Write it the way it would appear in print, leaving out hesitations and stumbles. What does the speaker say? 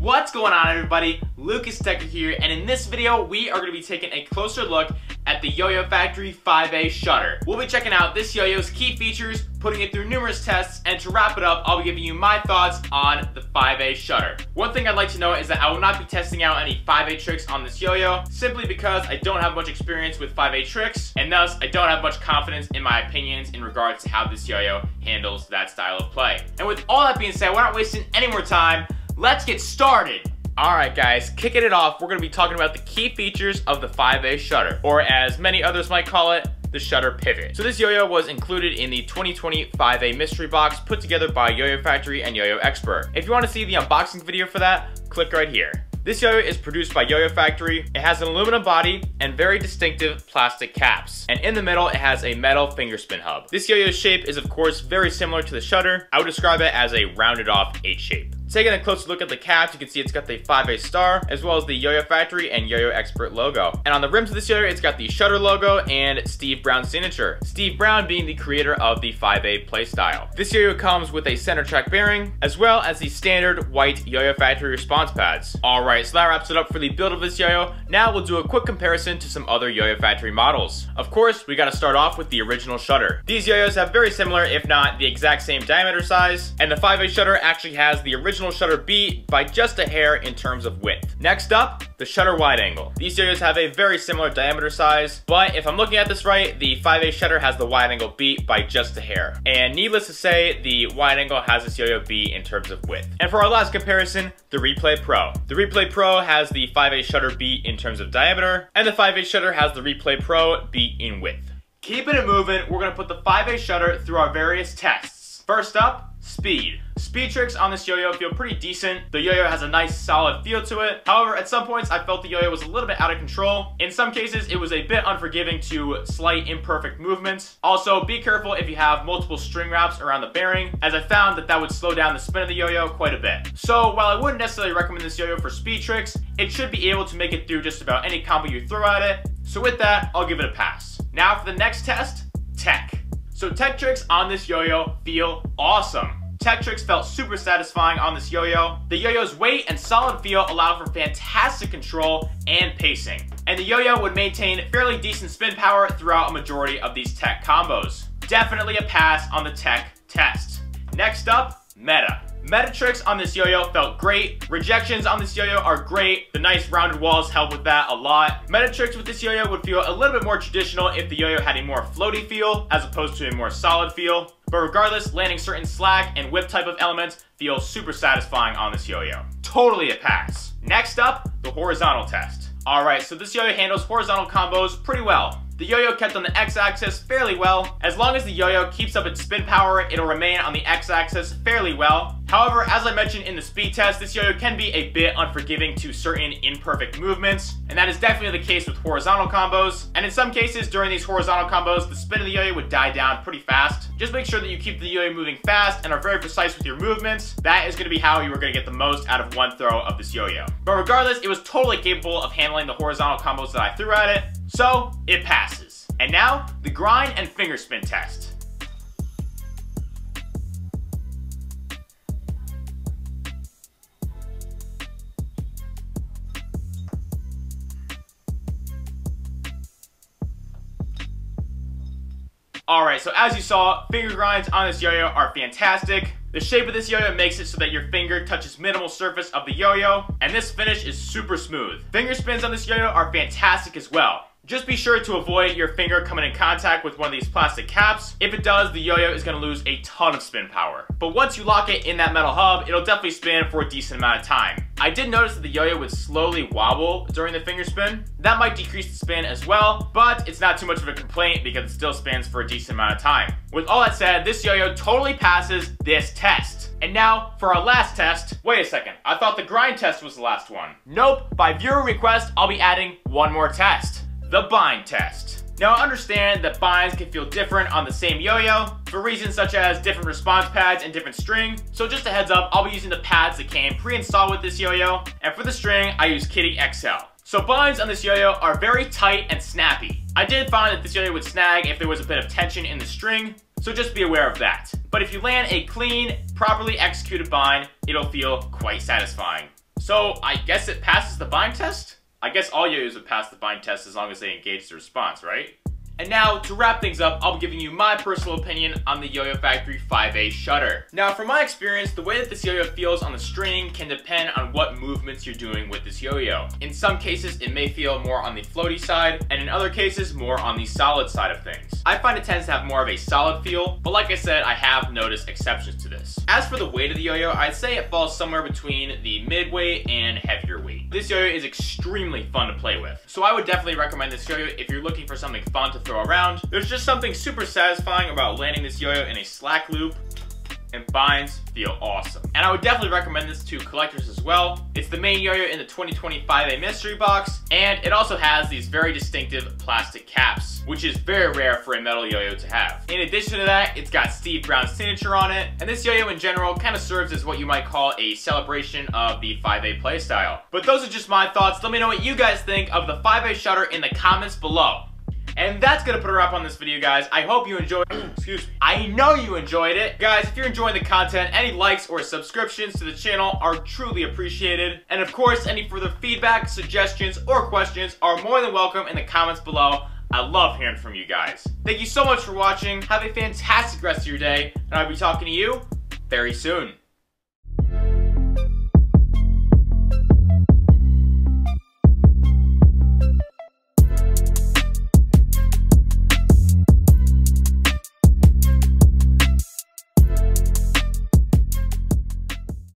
What's going on, everybody? Lucas Decker here, and in this video we are going to be taking a closer look at the Yo-Yo Factory 5A Shutter. We'll be checking out this yo-yo's key features, putting it through numerous tests, and to wrap it up, I'll be giving you my thoughts on the 5A Shutter. One thing I'd like to note is that I will not be testing out any 5A tricks on this yo-yo, simply because I don't have much experience with 5A tricks, and thus I don't have much confidence in my opinions in regards to how this yo-yo handles that style of play. And with all that being said, we're not wasting any more time. Let's get started! Alright guys, kicking it off, we're going to be talking about the key features of the 5A Shutter, or as many others might call it, the Shutter Pivot. So this yo-yo was included in the 2020 5A mystery box put together by Yo-Yo Factory and Yo-Yo Expert. If you want to see the unboxing video for that, click right here. This yo-yo is produced by Yo-Yo Factory. It has an aluminum body and very distinctive plastic caps. And in the middle, it has a metal finger spin hub. This yo-yo's shape is of course very similar to the Shutter. I would describe it as a rounded off H shape. Taking a closer look at the caps, you can see it's got the 5A star, as well as the Yo-Yo Factory and Yo-Yo Expert logo. And on the rims of this yo-yo, it's got the Shutter logo and Steve Brown's signature. Steve Brown being the creator of the 5A playstyle. This yo-yo comes with a center track bearing, as well as the standard white Yo-Yo Factory response pads. Alright, so that wraps it up for the build of this yo-yo. Now we'll do a quick comparison to some other Yo-Yo Factory models. Of course, we gotta start off with the original Shutter. These yo-yos have very similar, if not the exact same diameter size, and the 5A Shutter actually has the original Shutter beat by just a hair in terms of width. Next up, the Shutter wide angle. These yo-yos have a very similar diameter size, but if I'm looking at this right, the 5A Shutter has the wide angle beat by just a hair. And needless to say, the wide angle has this yo-yo beat in terms of width. And for our last comparison, the Replay Pro. The Replay Pro has the 5A Shutter beat in terms of diameter, and the 5A Shutter has the Replay Pro beat in width. Keeping it moving, we're gonna put the 5A Shutter through our various tests. First up, speed. Speed tricks on this yo-yo feel pretty decent. The yo-yo has a nice solid feel to it. However, at some points I felt the yo-yo was a little bit out of control. In some cases, it was a bit unforgiving to slight imperfect movements. Also, be careful if you have multiple string wraps around the bearing, as I found that that would slow down the spin of the yo-yo quite a bit. So while I wouldn't necessarily recommend this yo-yo for speed tricks, it should be able to make it through just about any combo you throw at it. So with that, I'll give it a pass. Now for the next test, tech. So tech tricks on this yo-yo feel awesome. Tech tricks felt super satisfying on this yo-yo. The yo-yo's weight and solid feel allow for fantastic control and pacing. And the yo-yo would maintain fairly decent spin power throughout a majority of these tech combos. Definitely a pass on the tech test. Next up, meta. Meta tricks on this yo-yo felt great. Rejections on this yo-yo are great. The nice rounded walls help with that a lot. Meta tricks with this yo-yo would feel a little bit more traditional if the yo-yo had a more floaty feel as opposed to a more solid feel. But regardless, landing certain slack and whip type of elements feels super satisfying on this yo-yo. Totally a pass. Next up, the horizontal test. Alright, so this yo-yo handles horizontal combos pretty well. The yo-yo kept on the x-axis fairly well. As long as the yo-yo keeps up its spin power, it'll remain on the x-axis fairly well. However, as I mentioned in the speed test, this yo-yo can be a bit unforgiving to certain imperfect movements, and that is definitely the case with horizontal combos. And in some cases, during these horizontal combos, the spin of the yo-yo would die down pretty fast. Just make sure that you keep the yo-yo moving fast and are very precise with your movements. That is going to be how you are going to get the most out of one throw of this yo-yo. But regardless, it was totally capable of handling the horizontal combos that I threw at it, so it passes. And now, the grind and finger spin test. Alright, so as you saw, finger grinds on this yo-yo are fantastic. The shape of this yo-yo makes it so that your finger touches minimal surface of the yo-yo, and this finish is super smooth. Finger spins on this yo-yo are fantastic as well. Just be sure to avoid your finger coming in contact with one of these plastic caps. If it does, the yo-yo is going to lose a ton of spin power. But once you lock it in that metal hub, it'll definitely spin for a decent amount of time. I did notice that the yo-yo would slowly wobble during the finger spin. That might decrease the spin as well, but it's not too much of a complaint because it still spins for a decent amount of time. With all that said, this yo-yo totally passes this test. And now, for our last test. Wait a second, I thought the grind test was the last one. Nope, by viewer request, I'll be adding one more test. The bind test. Now I understand that binds can feel different on the same yo-yo for reasons such as different response pads and different string. So just a heads up, I'll be using the pads that came pre-installed with this yo-yo, and for the string, I use Kitty XL. So binds on this yo-yo are very tight and snappy. I did find that this yo-yo would snag if there was a bit of tension in the string, so just be aware of that. But if you land a clean, properly executed bind, it'll feel quite satisfying. So I guess it passes the bind test? I guess all yo-yos would pass the bind test as long as they engage the response, right? And now, to wrap things up, I'll be giving you my personal opinion on the Yo-Yo Factory 5A shutter. Now, from my experience, the way that this yo-yo feels on the string can depend on what movements you're doing with this yo-yo. In some cases, it may feel more on the floaty side, and in other cases, more on the solid side of things. I find it tends to have more of a solid feel, but like I said, I have noticed exceptions to this. As for the weight of the yo-yo, I'd say it falls somewhere between the mid-weight and heavier weight. This yo-yo is extremely fun to play with, so I would definitely recommend this yo-yo if you're looking for something fun to throw around. There's just something super satisfying about landing this yo-yo in a slack loop, and binds feel awesome. And I would definitely recommend this to collectors as well. It's the main yo-yo in the 2020 5A mystery box, and it also has these very distinctive plastic caps, which is very rare for a metal yo-yo to have. In addition to that, it's got Steve Brown's signature on it, and this yo-yo in general kind of serves as what you might call a celebration of the 5A playstyle. But those are just my thoughts. Let me know what you guys think of the 5A shutter in the comments below. And that's gonna put a wrap on this video, guys. I hope you enjoyed excuse me. I know you enjoyed it. Guys, if you're enjoying the content, any likes or subscriptions to the channel are truly appreciated. And of course, any further feedback, suggestions, or questions are more than welcome in the comments below. I love hearing from you guys. Thank you so much for watching. Have a fantastic rest of your day, and I'll be talking to you very soon.